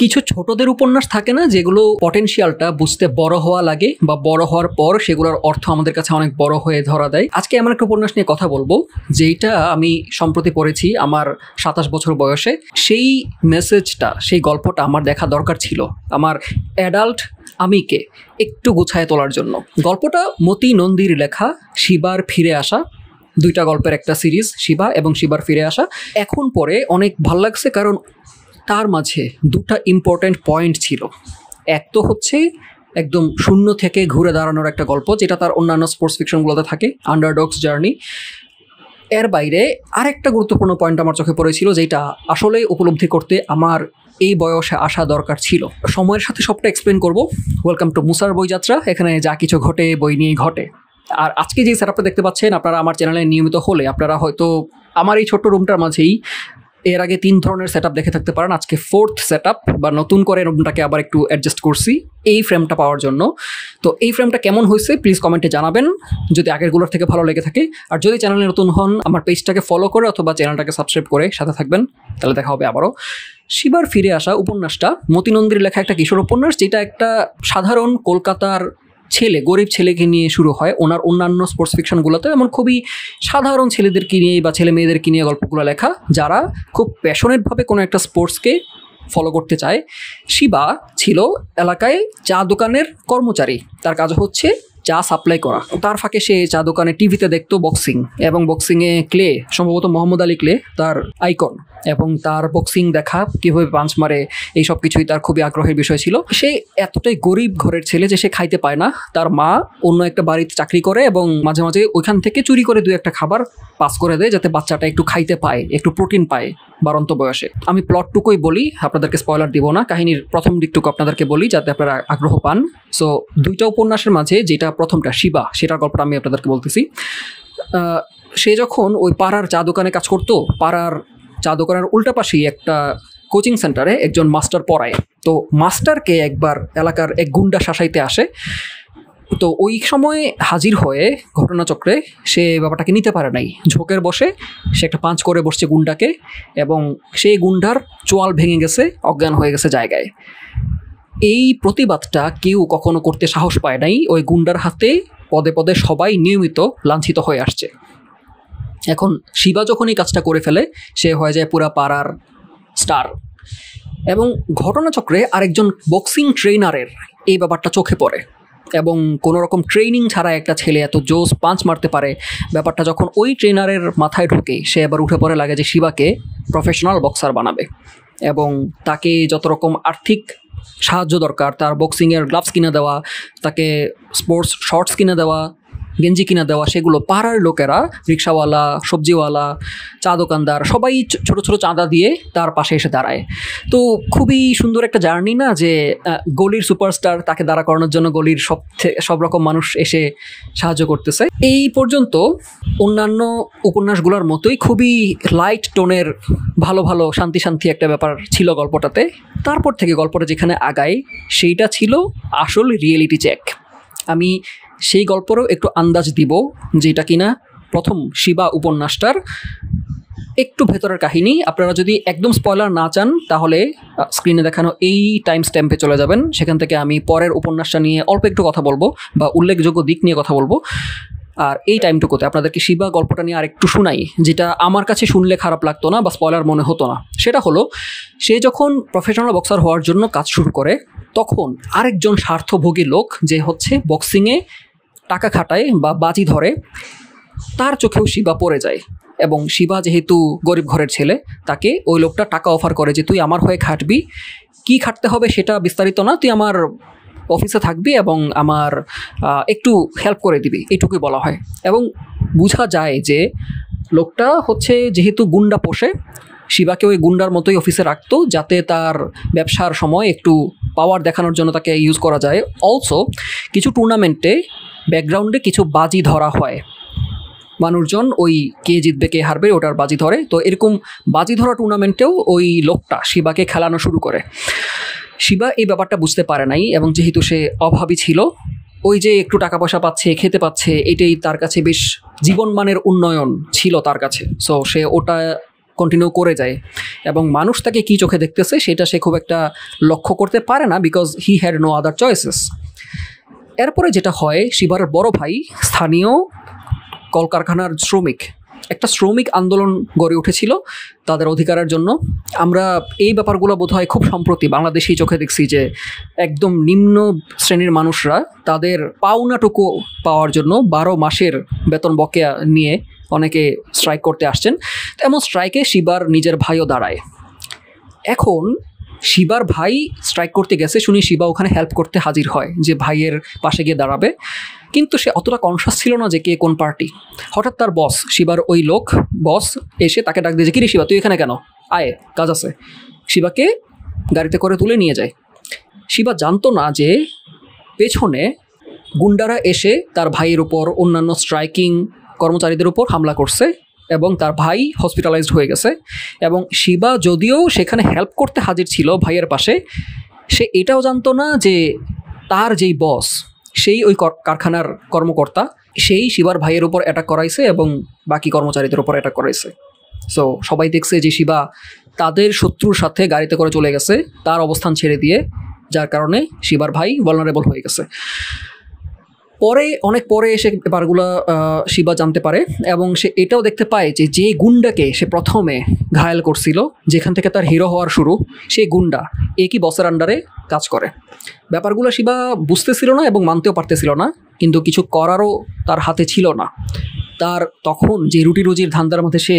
কিছু ছোটদের উপন্যাস থাকে না যেগুলো পটেনশিয়ালটা বুঝতে বড় হওয়া লাগে বা বড় হওয়ার পর সেগুলোর অর্থ আমাদের কাছে অনেক বড় হয়ে ধরা দেয়। আজকে এমন একটা উপন্যাস নিয়ে কথা বলবো যেটা আমি সম্প্রতি পড়েছি আমার 27 বছর বয়সে। সেই মেসেজটা, সেই গল্পটা আমার দেখা দরকার ছিল আমার অ্যাডাল্ট আমিকে একটু গুছায় তোলার জন্য। গল্পটা মতি নন্দীর লেখা শিবার ফিরে আসা, দুইটা গল্পের একটা সিরিজ, শিবা এবং শিবার ফিরে আসা। এখন পরে অনেক ভাল লাগছে কারণ তার মাঝে দুটা ইম্পর্ট্যান্ট পয়েন্ট ছিল। এক তো হচ্ছে একদম শূন্য থেকে ঘুরে দাঁড়ানোর একটা গল্প, যেটা তার অন্যান্য স্পোর্টস ফিকশনগুলোতে থাকে, আন্ডারডগস জার্নি। এর বাইরে আরেকটা গুরুত্বপূর্ণ পয়েন্ট আমার চোখে পড়েছিল, যেটা আসলে উপলব্ধি করতে আমার এই বয়সে আসা দরকার ছিল। সময়ের সাথে সবটা এক্সপ্লেন করব। ওয়েলকাম টু মুসার বইযাত্রা। এখানে যা কিছু ঘটে বই নিয়েই ঘটে। আর আজকে যে সেটআপটা দেখতে পাচ্ছেন আপনারা আমার চ্যানেলে নিয়মিত হলে আপনারা হয়তো আমার এই ছোট্ট রুমটার মাঝেই এর আগে 3 ধরনের সেটআপ দেখে থাকতে পারেন। আজকে 4th সেটআপ বা নতুন করে রুমটাকে আবার একটু অ্যাডজাস্ট করছি এই ফ্রেমটা পাওয়ার জন্য। তো এই ফ্রেমটা কেমন হয়েছে প্লিজ কমেন্টে জানাবেন যদি আগেরগুলোর থেকে ভালো লেগে থাকে। আর যদি চ্যানেলে নতুন হন আমার পেজটাকে ফলো করে অথবা চ্যানেলটাকে সাবস্ক্রাইব করে সাথে থাকবেন, তাহলে দেখা হবে আবারও। শিবার ফিরে আসা উপন্যাসটা মতি নন্দীর লেখা একটা কিশোর উপন্যাস, যেটা একটা সাধারণ কলকাতার ছেলে, গরিব ছেলেকে নিয়ে শুরু হয়। ওনার অন্যান্য স্পোর্টস ফিকশনগুলোতে এমন খুবই সাধারণ ছেলেদেরকে নিয়ে বা ছেলে মেয়েদেরকে নিয়ে গল্পগুলো লেখা, যারা খুব প্যাশনেটভাবে কোনো একটা স্পোর্টসকে ফলো করতে চায়। শিবা ছিল এলাকায় চা দোকানের কর্মচারী, তার কাজ হচ্ছে চা সাপ্লাই করা। তার ফাঁকে সে চা দোকানে টিভিতে দেখতো বক্সিং, এবং বক্সিংয়ে ক্লে, সম্ভবত মোহাম্মদ আলী ক্লে তার আইকন, এবং তার বক্সিং দেখা, কীভাবে পাঞ্চ মারে, এই সব কিছুই তার খুবই আগ্রহের বিষয় ছিল। সে এতটাই গরিব ঘরের ছেলে যে সে খাইতে পায় না। তার মা অন্য একটা বাড়িতে চাকরি করে এবং মাঝে মাঝে ওইখান থেকে চুরি করে 2-1টা খাবার পাস করে দেয়, যাতে বাচ্চাটা একটু খাইতে পায়, একটু প্রোটিন পায় বাড়ন্ত বয়সে। আমি প্লটটুকুই বলি, আপনাদেরকে স্পয়লার দিব না, কাহিনীর প্রথম দিকটুকু আপনাদেরকে বলি যাতে আপনারা আগ্রহ পান। সো দুইটা উপন্যাসের মাঝে যেটা প্রথমটা শিবা, সেটার গল্পটা আমি আপনাদেরকে বলতেছি। সে যখন ওই পাড়ার চা দোকানে কাজ করতো, পাড়ার চা দোকানের উল্টা পাশেই একটা কোচিং সেন্টারে একজন মাস্টার পড়ায়। তো মাস্টারকে একবার এলাকার এক গুন্ডা শাসাইতে আসে। তো ওই সময় হাজির হয়ে ঘটনাচক্রে সে ব্যাপারটাকে নিতে পারে নাই, ঝোঁকের বসে সে একটা পাঞ্চ করে বসছে গুন্ডাকে, এবং সেই গুন্ডার চোয়াল ভেঙে গেছে, অজ্ঞান হয়ে গেছে জায়গায়। এই প্রতিবাদটা কেউ কখনো করতে সাহস পায় নাই। ওই গুন্ডার হাতে পদে পদে সবাই নিয়মিত লাঞ্ছিত হয়ে আসছে। এখন শিবা যখন এই কাজটা করে ফেলে, সে হয়ে যায় পুরা পাড়ার স্টার। এবং ঘটনাচক্রে আরেকজন বক্সিং ট্রেনারের এই ব্যাপারটা চোখে পড়ে, এবং কোনো রকম ট্রেনিং ছাড়া একটা ছেলে এত জোস পাঞ্চ মারতে পারে, ব্যাপারটা যখন ওই ট্রেনারের মাথায় ঢোকে, সে এবার উঠে পড়ে লাগে যে শিবাকে প্রফেশনাল বক্সার বানাবে, এবং তাকে যত রকম আর্থিক সাহায্য দরকার, তার বক্সিংয়ের গ্লাভস কিনে দেওয়া, তাকে স্পোর্টস শর্টস কিনে দেওয়া, গেঞ্জি কিনে দেওয়া, সেগুলো পাড়ার লোকেরা, রিক্সাওয়ালা, সবজিওয়ালা, চা দোকানদার, সবাই ছোট ছোট চাঁদা দিয়ে তার পাশে এসে দাঁড়ায়। তো খুবই সুন্দর একটা জার্নি না, যে গলির সুপারস্টার, তাকে দাঁড়া করানোর জন্য গলির সব রকম মানুষ এসে সাহায্য করতেছে। এই পর্যন্ত অন্যান্য উপন্যাসগুলোর মতোই খুবই লাইট টোনের ভালো ভালো শান্তি শান্তি একটা ব্যাপার ছিল গল্পটাতে। তারপর থেকে গল্পটা যেখানে আগায় সেইটা ছিল আসল রিয়েলিটি চেক। আমি সেই গল্পেরও একটু আন্দাজ দিব, যেটা কিনা প্রথম শিবা উপন্যাসটার একটু ভেতরের কাহিনী। আপনারা যদি একদম স্পয়লার না চান তাহলে স্ক্রিনে দেখানো এই টাইম স্ট্যাম্পে চলে যাবেন, সেখান থেকে আমি পরের উপন্যাসটা নিয়ে অল্প একটু কথা বলবো বা উল্লেখযোগ্য দিক নিয়ে কথা বলবো। আর এই টাইমটুকুতে আপনাদেরকে শিবা গল্পটা নিয়ে আরেকটু শোনাই, যেটা আমার কাছে শুনলে খারাপ লাগতো না বা স্পয়লার মনে হতো না। সেটা হলো, সে যখন প্রফেশনাল বক্সার হওয়ার জন্য কাজ শুরু করে, তখন আরেকজন স্বার্থভোগী লোক, যে হচ্ছে বক্সিংয়ে টাকা খাটায় বা বাজি ধরে, তার চোখেও শিবা পড়ে যায়। এবং শিবা যেহেতু গরিব ঘরের ছেলে, তাকে ওই লোকটা টাকা অফার করে যে তুই আমার হয়ে খাটবি, কি খাটতে হবে সেটা বিস্তারিত না, তুই আমার অফিসে থাকবি এবং আমার একটু হেল্প করে দিবি, এইটুকুই বলা হয়। এবং বোঝা যায় যে লোকটা হচ্ছে যেহেতু গুন্ডা পোষে, শিবাকে ওই গুন্ডার মতোই অফিসে রাখতো, যাতে তার ব্যবসার সময় একটু পাওয়ার দেখানোর জন্য তাকে ইউজ করা যায়। অলসো কিছু টুর্নামেন্টে ব্যাকগ্রাউন্ডে কিছু বাজি ধরা হয়, মানুষজন ওই কে জিতবে কে হারবে ওটার বাজি ধরে। তো এরকম বাজি ধরা টুর্নামেন্টেও ওই লোকটা শিবাকে খেলানো শুরু করে। শিবা এই ব্যাপারটা বুঝতে পারে নাই, এবং যেহেতু সে অভাবী ছিল, ওই যে একটু টাকা পয়সা পাচ্ছে, খেতে পাচ্ছে, এটাই তার কাছে বেশ জীবনমানের উন্নয়ন ছিল তার কাছে। সো সে ওটা কন্টিনিউ করে যায় এবং মানুষ তাকে কী চোখে দেখতেছে সেটা সে খুব একটা লক্ষ্য করতে পারে না, because he had no other choices. এরপরে যেটা হয়, শিবার বড় ভাই স্থানীয় কলকারখানার শ্রমিক, একটা শ্রমিক আন্দোলন গড়ে উঠেছিল তাদের অধিকারের জন্য। আমরা এই ব্যাপারগুলো বোধহয় খুব সম্প্রতি বাংলাদেশেই চোখে দেখছি যে একদম নিম্ন শ্রেণীর মানুষরা তাদের পাওনাটুকু পাওয়ার জন্য 12 মাসের বেতন বকেয়া নিয়ে অনেকে স্ট্রাইক করতে আসছেন। এমন স্ট্রাইকে শিবার নিজের ভাইও দাঁড়ায়। এখন শিবার ভাই স্ট্রাইক করতে গেছে শুনি শিবা ওখানে হেল্প করতে হাজির হয়, যে ভাইয়ের পাশে গিয়ে দাঁড়াবে, কিন্তু সে অতটা কনসাস ছিল না যে কে কোন পার্টি। হঠাৎ তার বস, শিবার ওই লোক বস এসে তাকে ডাক দিয়ে যে, কিরে শিবা তুই এখানে কেন, আয় কাজ আছে। শিবাকে গাড়িতে করে তুলে নিয়ে যায়। শিবা জানতো না যে পেছনে গুন্ডারা এসে তার ভাইয়ের উপর, অন্যান্য স্ট্রাইকিং কর্মচারীদের উপর হামলা করছে এবং তার ভাই হসপিটালাইজড হয়ে গেছে। এবং শিবা যদিও সেখানে হেল্প করতে হাজির ছিল ভাইয়ের পাশে, সে এটাও জানতো না যে তার যেই বস, সেই ওই কারখানার কর্মকর্তা, সেই শিবার ভাইয়ের উপর অ্যাটাক করাইছে এবং বাকি কর্মচারীদের উপর অ্যাটাক করাইছে। সো সবাই দেখছে যে শিবা তাদের শত্রুর সাথে গাড়িতে করে চলে গেছে তার অবস্থান ছেড়ে দিয়ে, যার কারণে শিবার ভাই ভালনারেবল হয়ে গেছে। অনেক পরে এসে ব্যাপারগুলো শিবা জানতে পারে এবং সে এটাও দেখতে পায় যে যে গুন্ডাকে সে প্রথমে ঘায়েল করছিল, যেখান থেকে তার হিরো হওয়ার শুরু, সেই গুন্ডা একই বসের আন্ডারে কাজ করে। ব্যাপারগুলো শিবা বুঝতেছিল না এবং মানতেও পারতেছিল না, কিন্তু কিছু করারও তার হাতে ছিল না। তার তখন যে রুটি রুজির ধান্দার মধ্যে সে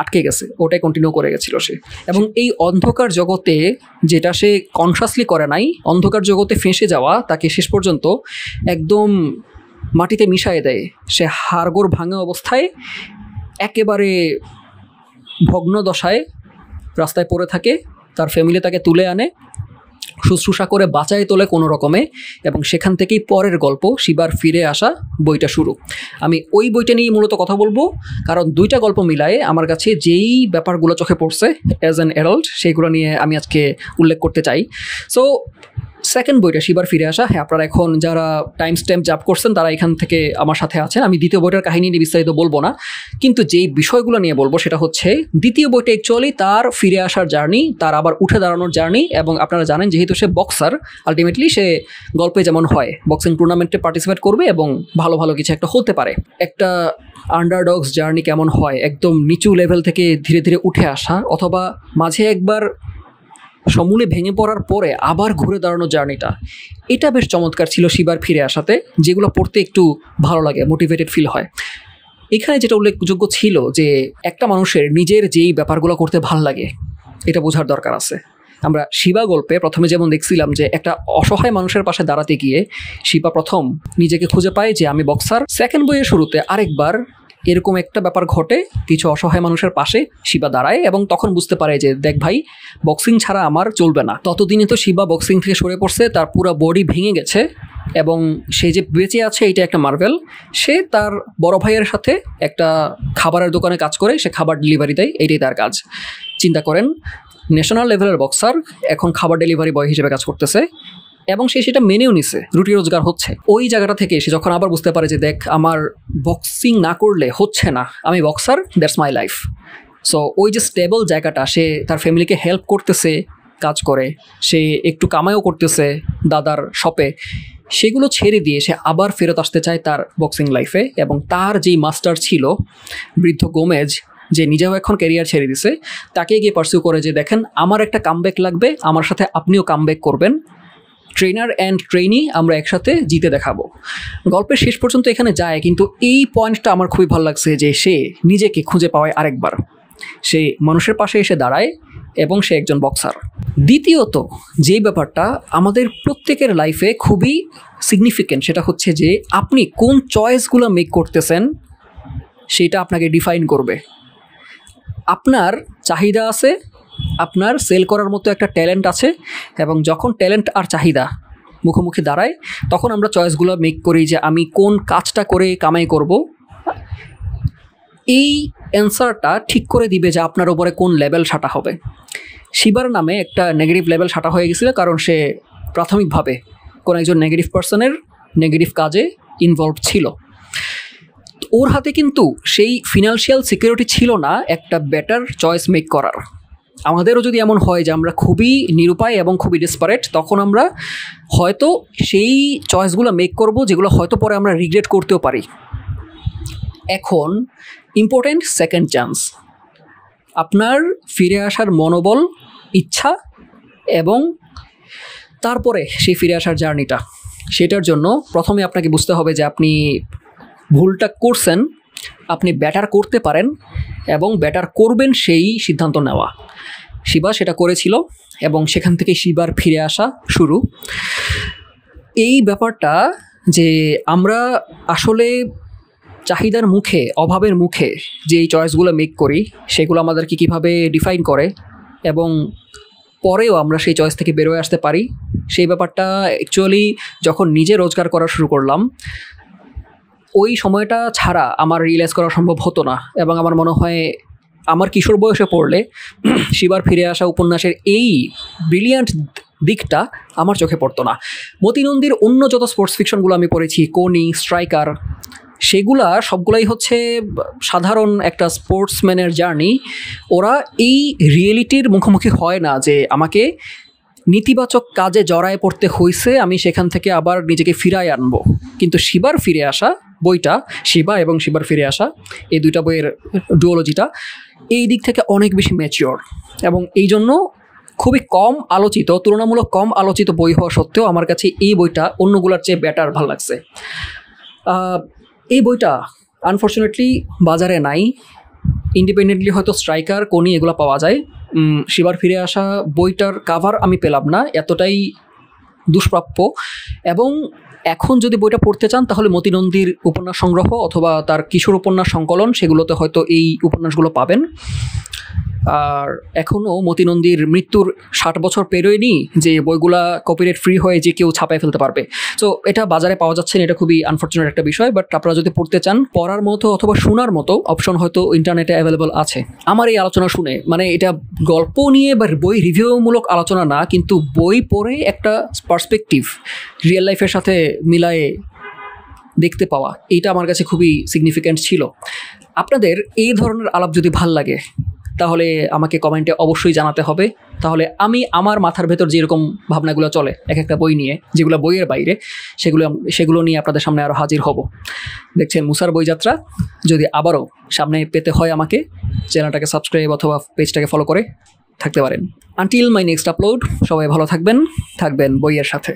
আটকে গেছে, ওটাই কন্টিনিউ করে গেছিল সে। এবং এই অন্ধকার জগতে, যেটা সে কনসাসলি করে নাই, অন্ধকার জগতে ফেঁসে যাওয়া তাকে শেষ পর্যন্ত একদম মাটিতে মিশায়ে দেয়। সে হাড়গোড় ভাঙা অবস্থায় একেবারে ভগ্ন দশায় রাস্তায় পড়ে থাকে। তার ফ্যামিলি তাকে তুলে আনে, শুশ্রূষা করে বাঁচায় তোলে কোনো রকমে, এবং সেখান থেকেই পরের গল্প শিবার ফিরে আসা বইটা শুরু। আমি ওই বইটা নিয়েই মূলত কথা বলবো, কারণ দুইটা গল্প মিলায়ে আমার কাছে যেই ব্যাপারগুলো চোখে পড়ছে অ্যাজ অ্যান অ্যাডাল্ট, সেইগুলো নিয়ে আমি আজকে উল্লেখ করতে চাই। সো সেকেন্ড বইটা শিবার ফিরে আসা, হ্যাঁ আপনারা এখন যারা টাইম স্ট্যাম্প জাপ করছেন তারা এখান থেকে আমার সাথে আছেন। আমি দ্বিতীয় বইটার কাহিনী নিয়ে বিস্তারিত বলবো না, কিন্তু যেই বিষয়গুলো নিয়ে বলবো সেটা হচ্ছে দ্বিতীয় বইটা অ্যাকচুয়ালি তার ফিরে আসার জার্নি, তার আবার উঠে দাঁড়ানোর জার্নি। এবং আপনারা জানেন যেহেতু সে বক্সার, আলটিমেটলি সে গল্পে যেমন হয় বক্সিং টুর্নামেন্টে পার্টিসিপেট করবে এবং ভালো ভালো কিছু একটা হতে পারে। একটা আন্ডারডগস জার্নি কেমন হয়, একদম নিচু লেভেল থেকে ধীরে ধীরে উঠে আসা, অথবা মাঝে একবার সমূলে ভেঙে পড়ার পরে আবার ঘুরে দাঁড়ানোর জার্নিটা, এটা বেশ চমৎকার ছিল শিবার ফিরে আসাতে, যেগুলো পড়তে একটু ভালো লাগে, মোটিভেটেড ফিল হয়। এখানে যেটা উল্লেখযোগ্য ছিল যে একটা মানুষের নিজের যেই ব্যাপারগুলো করতে ভাল লাগে এটা বোঝার দরকার আছে। আমরা শিবা গল্পে প্রথমে যেমন দেখছিলাম যে একটা অসহায় মানুষের পাশে দাঁড়াতে গিয়ে শিবা প্রথম নিজেকে খুঁজে পায় যে আমি বক্সার। সেকেন্ড বইয়ের শুরুতে আরেকবার এরকম একটা ব্যাপার ঘটে, কিছু অসহায় মানুষের পাশে শিবা দাঁড়ায় এবং তখন বুঝতে পারে যে দেখ ভাই, বক্সিং ছাড়া আমার চলবে না। ততদিনে তো শিবা বক্সিং থেকে সরে পড়ছে, তার পুরো বডি ভেঙে গেছে এবং সে যে বেঁচে আছে এটা একটা মার্ভেল। সে তার বড় ভাইয়ের সাথে একটা খাবারের দোকানে কাজ করে, সে খাবার ডেলিভারি দেয়, এইটাই তার কাজ। চিন্তা করেন, ন্যাশনাল লেভেলের বক্সার এখন খাবার ডেলিভারি বয় হিসেবে কাজ করতেছে এবং সে সেটা মেনেও নিছে, রুটি রোজগার হচ্ছে। ওই জায়গাটা থেকে সে যখন আবার বুঝতে পারে যে দেখ আমার বক্সিং না করলে হচ্ছে না, আমি boxer, that's my life. So ওই যে স্টেবল জায়গাটা, সে তার ফ্যামিলিকে হেল্প করতেছে, কাজ করে, সে একটু কামাইও করতেছে দাদার শপে, সেগুলো ছেড়ে দিয়ে সে আবার ফেরত আসতে চায় তার বক্সিং লাইফে। এবং তার যেই মাস্টার ছিল বৃদ্ধ গোমেজ, যে নিজেও এখন ক্যারিয়ার ছেড়ে দিছে, তাকে গিয়ে পার্সিউ করে যে দেখেন আমার একটা কামব্যাক লাগবে, আমার সাথে আপনিও কামব্যাক করবেন, ট্রেনার অ্যান্ড ট্রেনি আমরা একসাথে জিতে দেখাবো। গল্পের শেষ পর্যন্ত এখানে যায়, কিন্তু এই পয়েন্টটা আমার খুবই ভালো লাগছে যে সে নিজেকে খুঁজে পাওয়ায় আরেকবার, সে মানুষের পাশে এসে দাঁড়ায় এবং সে একজন বক্সার। দ্বিতীয়ত যেই ব্যাপারটা আমাদের প্রত্যেকের লাইফে খুবই সিগনিফিকেন্ট, সেটা হচ্ছে যে আপনি কোন চয়েসগুলো মেক করতেছেন সেটা আপনাকে ডিফাইন করবে। আপনার চাহিদা আছে, আপনার সেল করার মতো একটা ট্যালেন্ট আছে, এবং যখন ট্যালেন্ট আর চাহিদা মুখোমুখি দাঁড়ায় তখন আমরা চয়েসগুলো মেক করি যে আমি কোন কাজটা করে কামাই করব। এই অ্যান্সারটা ঠিক করে দিবে যে আপনার উপরে কোন লেভেল সাটা হবে। শিবার নামে একটা নেগেটিভ লেভেল সাটা হয়ে গেছিল, কারণ সে প্রাথমিকভাবে কোনো একজন নেগেটিভ পার্সনের নেগেটিভ কাজে ইনভলভ ছিল। ওর হাতে কিন্তু সেই ফিনান্সিয়াল সিকিউরিটি ছিল না একটা বেটার চয়েস মেক করার। আমাদেরও যদি এমন হয় যে আমরা খুবই নিরুপায় এবং খুবই ডেসপারেট, তখন আমরা হয়তো সেই চয়েসগুলো মেক করব যেগুলো হয়তো পরে আমরা রিগ্রেট করতেও পারি। এখন ইম্পর্টেন্ট সেকেন্ড চান্স, আপনার ফিরে আসার মনোবল, ইচ্ছা এবং তারপরে সেই ফিরে আসার জার্নিটা, সেটার জন্য প্রথমে আপনাকে বুঝতে হবে যে আপনি ভুলটা করছেন, আপনি বেটার করতে পারেন এবং বেটার করবেন সেই সিদ্ধান্ত নেওয়া। শিবা সেটা করেছিল এবং সেখান থেকে শিবার ফিরে আসা শুরু। এই ব্যাপারটা যে আমরা আসলে চাহিদার মুখে, অভাবের মুখে যে এই চয়েসগুলো মেক করি, সেগুলো আমাদেরকে কীভাবে ডিফাইন করে এবং পরেও আমরা সেই চয়েস থেকে বেরোয় আসতে পারি, সেই ব্যাপারটা অ্যাকচুয়ালি যখন নিজে রোজগার করা শুরু করলাম, ওই সময়টা ছাড়া আমার রিয়েলাইজ করা সম্ভব হতো না। এবং আমার মনে হয় আমার কিশোর বয়সে পড়লে শিবার ফিরে আসা উপন্যাসের এই ব্রিলিয়ান্ট দিকটা আমার চোখে পড়তো না। মতি নন্দীর অন্য যত স্পোর্টস ফিকশনগুলো আমি পড়েছি, কোনি, স্ট্রাইকার, সেগুলা সবগুলাই হচ্ছে সাধারণ একটা স্পোর্টসম্যানের জার্নি। ওরা এই রিয়েলিটির মুখোমুখি হয় না যে আমাকে নেতিবাচক কাজে জড়ায় পড়তে হয়েছে, আমি সেখান থেকে আবার নিজেকে ফিরায় আনবো। কিন্তু শিবার ফিরে আসা বইটা, শিবা এবং শিবার ফিরে আসা, এই দুইটা বইয়ের ডুওলজিটা এই দিক থেকে অনেক বেশি ম্যাচিওর এবং এই জন্য খুবই কম আলোচিত, তুলনামূলক কম আলোচিত বই হওয়া সত্ত্বেও আমার কাছে এই বইটা অন্যগুলোর চেয়ে বেটার ভালো লাগছে। এই বইটা আনফর্চুনেটলি বাজারে নাই। ইন্ডিপেন্ডেন্টলি হয়তো স্ট্রাইকার, কোনি এগুলো পাওয়া যায়। শিবার ফিরে আসা বইটার কাভার আমি পেলাম না, এতটাই দুষ্প্রাপ্য। এবং এখন যদি বইটা পড়তে চান তাহলে মতি নন্দীর উপন্যাস সংগ্রহ অথবা তার কিশোর উপন্যাস সংকলন, সেগুলোতে হয়তো এই উপন্যাসগুলো পাবেন। আর এখনও মতি নন্দীর মৃত্যুর 60 বছর পেরোয়নি যে বইগুলা কপিরাইট ফ্রি হয়ে যে কেউ ছাপায় ফেলতে পারবে। সো এটা বাজারে পাওয়া যাচ্ছে না, এটা খুবই আনফর্চুনেট একটা বিষয়। বাট আপনারা যদি পড়তে চান, পড়ার মতো অথবা শোনার মতো অপশন হয়তো ইন্টারনেটে অ্যাভেলেবল আছে। আমার এই আলোচনা শুনে, মানে এটা গল্প নিয়ে বা বই রিভিউমূলক আলোচনা না, কিন্তু বই পড়ে একটা পার্সপেক্টিভ রিয়েল লাইফের সাথে মিলায়ে দেখতে পাওয়া, এইটা আমার কাছে খুবই সিগনিফিক্যান্ট ছিল। আপনাদের এই ধরনের আলাপ যদি ভাল লাগে তাহলে আমাকে কমেন্টে অবশ্যই জানাতে হবে। তাহলে আমি আমার মাথার ভেতর যেরকম ভাবনাগুলো চলে এক একটা বই নিয়ে, যেগুলো বইয়ের বাইরে, সেগুলো নিয়ে আপনাদের সামনে আরও হাজির হব। দেখছেন মুসার বইযাত্রা। যদি আবারও সামনে পেতে হয় আমাকে, চ্যানেলটাকে সাবস্ক্রাইব অথবা পেজটাকে ফলো করে থাকতে পারেন। আনটিল মাই নেক্সট আপলোড, সবাই ভালো থাকবেন বইয়ের সাথে।